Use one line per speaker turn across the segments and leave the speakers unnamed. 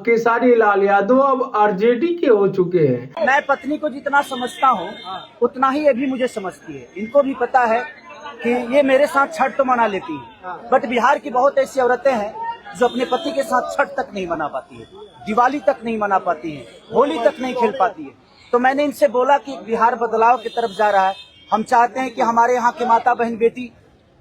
केसारी लाल यादव अब आरजेडी के हो चुके हैं।
मैं पत्नी को जितना समझता हूँ उतना ही ये भी मुझे समझती है। इनको भी पता है कि ये मेरे साथ छठ तो मना लेती है, बट बिहार की बहुत ऐसी औरतें हैं जो अपने पति के साथ छठ तक नहीं मना पाती है, दिवाली तक नहीं मना पाती है, होली तक नहीं खेल पाती है। तो मैंने इनसे बोला कि बिहार बदलाव की तरफ जा रहा है। हम चाहते हैं कि हमारे यहाँ के माता बहन बेटी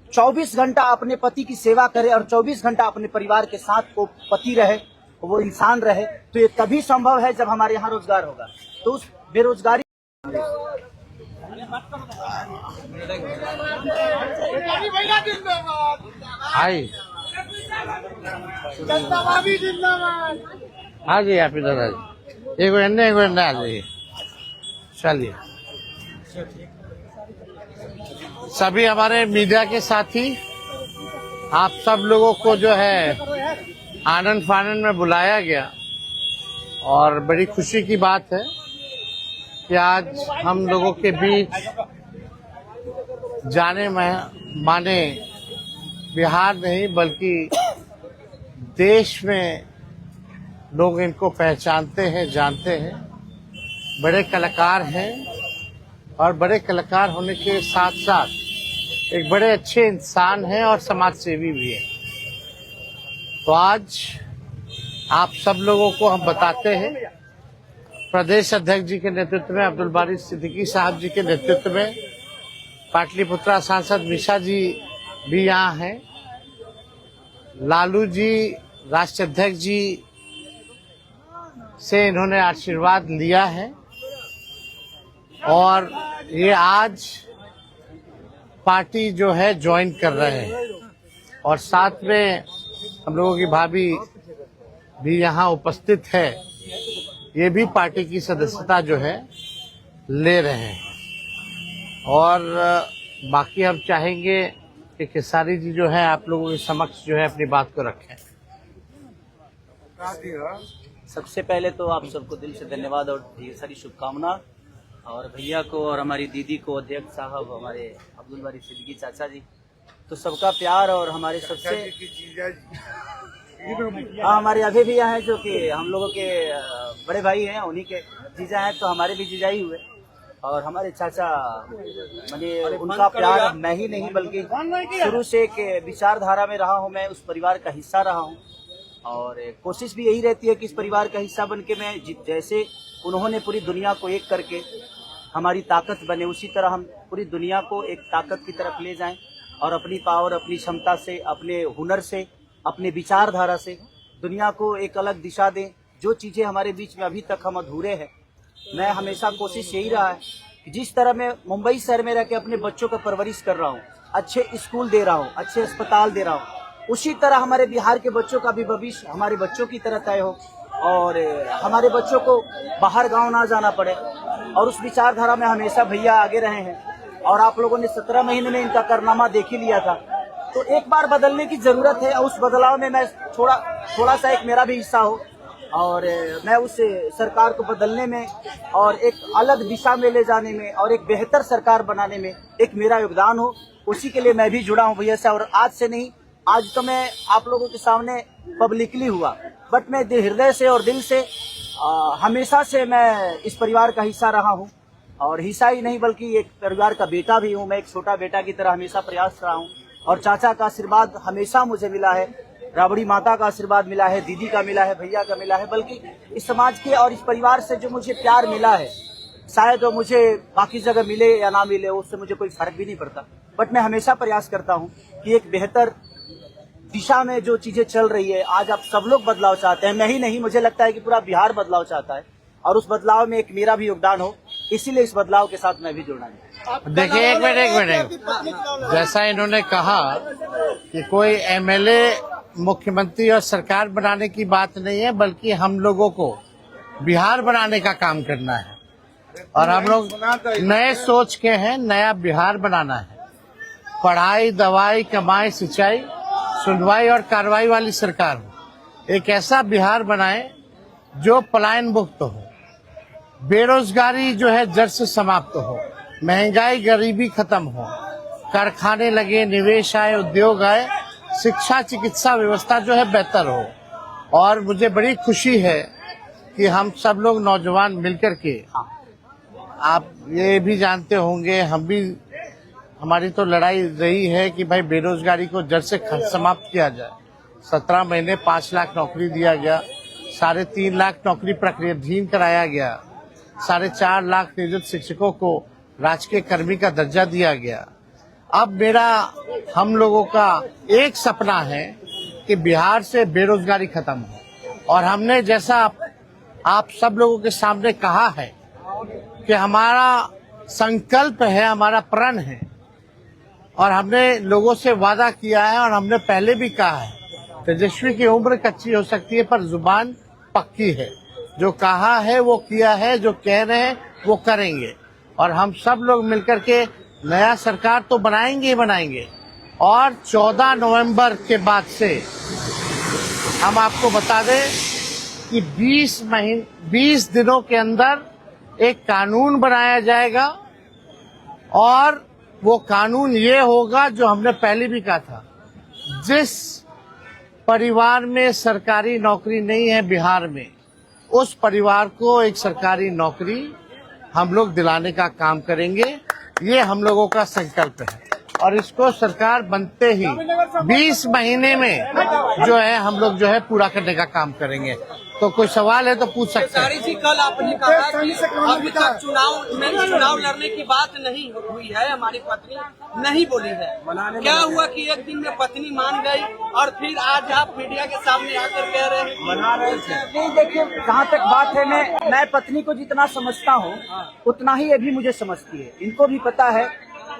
24 घंटा अपने पति की सेवा करे और 24 घंटा अपने परिवार के साथ वो पति रहे, वो इंसान रहे। तो ये तभी संभव है जब हमारे यहाँ रोजगार होगा। तो उस बेरोजगारी
हाँ जी, आप इधर आ जाइए, एक मिनट आ जाइए। चलिए, सभी हमारे मीडिया के साथी, आप सब लोगों को जो है आनंद फानंद में बुलाया गया और बड़ी खुशी की बात है कि आज हम लोगों के बीच जाने माने बिहार नहीं बल्कि देश में लोग इनको पहचानते हैं, जानते हैं। बड़े कलाकार हैं और बड़े कलाकार होने के साथ साथ एक बड़े अच्छे इंसान हैं और समाज सेवी भी हैं। तो आज आप सब लोगों को हम बताते हैं, प्रदेश अध्यक्ष जी के नेतृत्व में, अब्दुल बारी सिद्दीकी साहब जी के नेतृत्व में, पाटलिपुत्रा सांसद मिशा जी भी यहाँ हैं, लालू जी राष्ट्रीय अध्यक्ष जी से इन्होंने आशीर्वाद लिया है और ये आज पार्टी जो है ज्वाइन कर रहे हैं और साथ में हम लोगों की भाभी भी यहाँ उपस्थित है, ये भी पार्टी की सदस्यता जो है ले रहे हैं। और बाकी हम चाहेंगे कि केसारी जी जो है आप लोगों के समक्ष जो है अपनी बात को रखें।
सबसे पहले तो आप सबको दिल से धन्यवाद और ढेर सारी शुभकामना, और भैया को और हमारी दीदी को, अध्यक्ष साहब, हमारे अब्दुल बारी सिद्दीकी चाचा जी, तो सबका प्यार। और हमारे सबसे हमारे अभी भी हैं जो कि हम लोगों के बड़े भाई हैं, उन्हीं के जीजा हैं, तो हमारे भी जीजा ही हुए। और हमारे चाचा मैंने उनका प्यार मैं ही नहीं बल्कि शुरू से एक विचारधारा में रहा हूँ, मैं उस परिवार का हिस्सा रहा हूँ और कोशिश भी यही रहती है कि इस परिवार का हिस्सा बन के मैं जैसे उन्होंने पूरी दुनिया को एक करके हमारी ताकत बने, उसी तरह हम पूरी दुनिया को एक ताकत की तरफ ले जाएं और अपनी पावर, अपनी क्षमता से, अपने हुनर से, अपने विचारधारा से दुनिया को एक अलग दिशा दें। जो चीज़ें हमारे बीच में अभी तक हम अधूरे हैं, मैं हमेशा कोशिश यही रहा है कि जिस तरह मैं मुंबई शहर में रह के अपने बच्चों का परवरिश कर रहा हूँ, अच्छे स्कूल दे रहा हूँ, अच्छे अस्पताल दे रहा हूँ, उसी तरह हमारे बिहार के बच्चों का भी भविष्य हमारे बच्चों की तरह तय हो और हमारे बच्चों को बाहर गांव ना जाना पड़े। और उस विचारधारा में हमेशा भैया आगे रहे हैं और आप लोगों ने 17 महीने में इनका कारनामा देख ही लिया था। तो एक बार बदलने की जरूरत है और उस बदलाव में मैं थोड़ा सा एक मेरा भी हिस्सा हो और मैं उस सरकार को बदलने में और एक अलग दिशा में ले जाने में और एक बेहतर सरकार बनाने में एक मेरा योगदान हो, उसी के लिए मैं भी जुड़ा हूँ भैया से। और आज से नहीं, आज तो मैं आप लोगों के सामने पब्लिकली हुआ, बट मैं हृदय से और दिल से हमेशा से मैं इस परिवार का हिस्सा रहा हूँ और हिस्सा ही नहीं बल्कि एक परिवार का बेटा भी हूँ। मैं एक छोटा बेटा की तरह हमेशा प्रयास रहा हूँ और चाचा का आशीर्वाद हमेशा मुझे मिला है, राबड़ी माता का आशीर्वाद मिला है, दीदी का मिला है, भैया का मिला है, बल्कि इस समाज के और इस परिवार से जो मुझे प्यार मिला है, शायद वो मुझे बाकी जगह मिले या ना मिले उससे मुझे कोई फर्क भी नहीं पड़ता। बट मैं हमेशा प्रयास करता हूँ कि एक बेहतर दिशा में जो चीजें चल रही है, आज आप सब लोग बदलाव चाहते हैं, मैं ही नहीं, मुझे लगता है कि पूरा बिहार बदलाव चाहता है और उस बदलाव में एक मेरा भी योगदान हो, इसीलिए इस बदलाव के साथ मैं भी जुड़ना है।
देखिए, एक मिनट, जैसा इन्होंने कहा कि कोई एमएलए मुख्यमंत्री और सरकार बनाने की बात नहीं है, बल्कि हम लोगों को बिहार बनाने का काम करना है और हम लोग नए सोच के हैं, नया बिहार बनाना है। पढ़ाई, दवाई, कमाई, सिंचाई, सुनवाई और कार्रवाई वाली सरकार हो। एक ऐसा बिहार बनाए जो पलायन मुक्त हो, बेरोजगारी जो है जड़ से समाप्त हो, महंगाई गरीबी खत्म हो, कारखाने लगे, निवेश आए, उद्योग आए, शिक्षा चिकित्सा व्यवस्था जो है बेहतर हो और मुझे बड़ी खुशी है कि हम सब लोग नौजवान मिलकर के, आप ये भी जानते होंगे, हमारी तो लड़ाई रही है कि भाई बेरोजगारी को जड़ से समाप्त किया जाए। 17 महीने 5 लाख नौकरी दिया गया, 3.5 लाख नौकरी प्रक्रियाधीन कराया गया, 4.5 लाख नियोजित शिक्षकों को राजकीय कर्मी का दर्जा दिया गया। अब हम लोगों का एक सपना है कि बिहार से बेरोजगारी खत्म हो, और हमने जैसा आप सब लोगों के सामने कहा है कि हमारा संकल्प है, हमारा प्रण है, और हमने लोगों से वादा किया है, और हमने पहले भी कहा है, तेजस्वी की उम्र कच्ची हो सकती है पर जुबान पक्की है। जो कहा है वो किया है, जो कह रहे हैं वो करेंगे, और हम सब लोग मिलकर के नया सरकार तो बनाएंगे ही बनाएंगे। और 14 नवंबर के बाद से हम आपको बता दें कि 20 दिनों के अंदर एक कानून बनाया जाएगा, और वो कानून ये होगा जो हमने पहले भी कहा था, जिस परिवार में सरकारी नौकरी नहीं है बिहार में, उस परिवार को एक सरकारी नौकरी हम लोग दिलाने का काम करेंगे। ये हम लोगों का संकल्प है, और इसको सरकार बनते ही 20 महीने में जो है हम लोग जो है पूरा करने का काम करेंगे। तो कोई सवाल है तो पूछ सकते हैं।
जी, कल आपने कहा कि अभी तक चुनाव लड़ने की बात नहीं हुई है, हमारी पत्नी नहीं बोली है। क्या हुआ कि एक दिन में पत्नी मान गई और फिर आज आप मीडिया के सामने आकर कह रहे हैं
मना रहे थे? देखिए, जहाँ तक बात है, मैं पत्नी को जितना समझता हूँ उतना ही ये भी मुझे समझती है। इनको भी पता है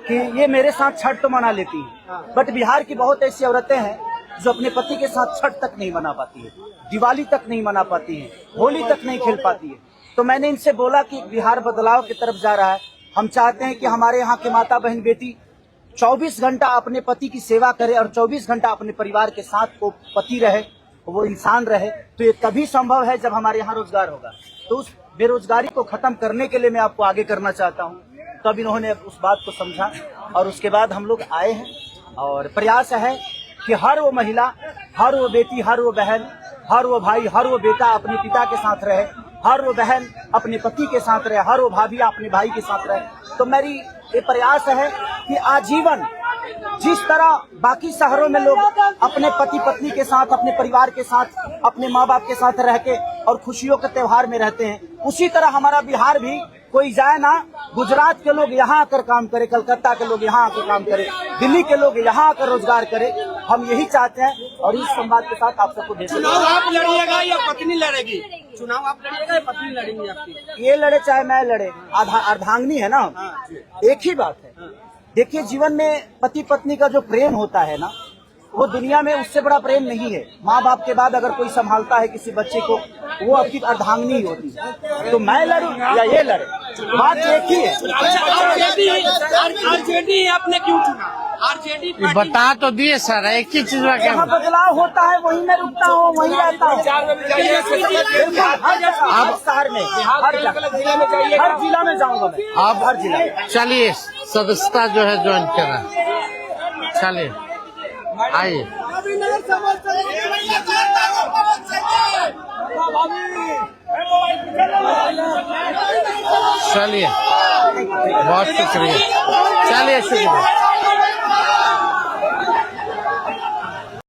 कि ये मेरे साथ छठ तो मना लेती है, बट बिहार की बहुत ऐसी औरतें हैं जो अपने पति के साथ छठ तक नहीं मना पाती है, दिवाली तक नहीं मना पाती है, होली तक नहीं खेल पाती है। तो मैंने इनसे बोला कि बिहार बदलाव की तरफ जा रहा है, हम चाहते हैं कि हमारे यहाँ के माता बहन बेटी 24 घंटा अपने पति की सेवा करे और 24 घंटा अपने परिवार के साथ को पति रहे, वो इंसान रहे। तो ये तभी संभव है जब हमारे यहाँ रोजगार होगा। तो उस बेरोजगारी को खत्म करने के लिए मैं आपको आगे करना चाहता हूँ। तब इन्होंने उस बात को समझा, और उसके बाद हम लोग आए हैं, और प्रयास है कि हर वो महिला, हर वो बेटी, हर वो बहन, हर वो भाई, हर वो बेटा अपने पिता के साथ रहे, हर वो बहन अपने पति के साथ रहे, हर वो भाभी अपने भाई के साथ रहे। तो मेरी ये प्रयास है कि आजीवन जिस तरह बाकी शहरों में लोग अपने पति पत्नी के साथ, अपने परिवार के साथ, अपने माँ बाप के साथ रह के और खुशियों के त्योहार में रहते हैं, उसी तरह हमारा बिहार भी कोई जाए ना, गुजरात के लोग यहाँ आकर काम करे, कलकत्ता के लोग यहाँ आकर काम करे, दिल्ली के लोग यहाँ आकर रोजगार करे। हम यही चाहते हैं, और इस संवाद के साथ आप सबको भेज।
चुनाव आप लड़िएगा या पत्नी लड़ेगी? चुनाव आप लड़िएगा या पत्नी लड़ेंगी आपकी?
ये लड़े चाहे मैं लड़े, अर्धांगिनी है ना, एक ही बात है। देखिए, जीवन में पति पत्नी का जो प्रेम होता है ना, वो दुनिया में उससे बड़ा प्रेम नहीं है। माँ बाप के बाद अगर कोई संभालता है किसी बच्चे को, वो आपकी अर्धांगिनी ही होती है। तो मैं लड़ूं या ये लड़े, बात एक ही है।
आरजेडी आपने क्यों चुना? आरजेडी
बता तो दिए सर, एक ही चीज में
जहाँ बदलाव होता है वहीं मैं रुकता हूँ, वहीं रहता हूँ। अब शहर में, हर जिला में जाऊंगा मैं।
आप
हर जिला में
चलिए, सदस्यता जो है ज्वाइन करा, चलिए आइए। चलिए, बहुत शुक्रिया, चलिए शुक्रिया।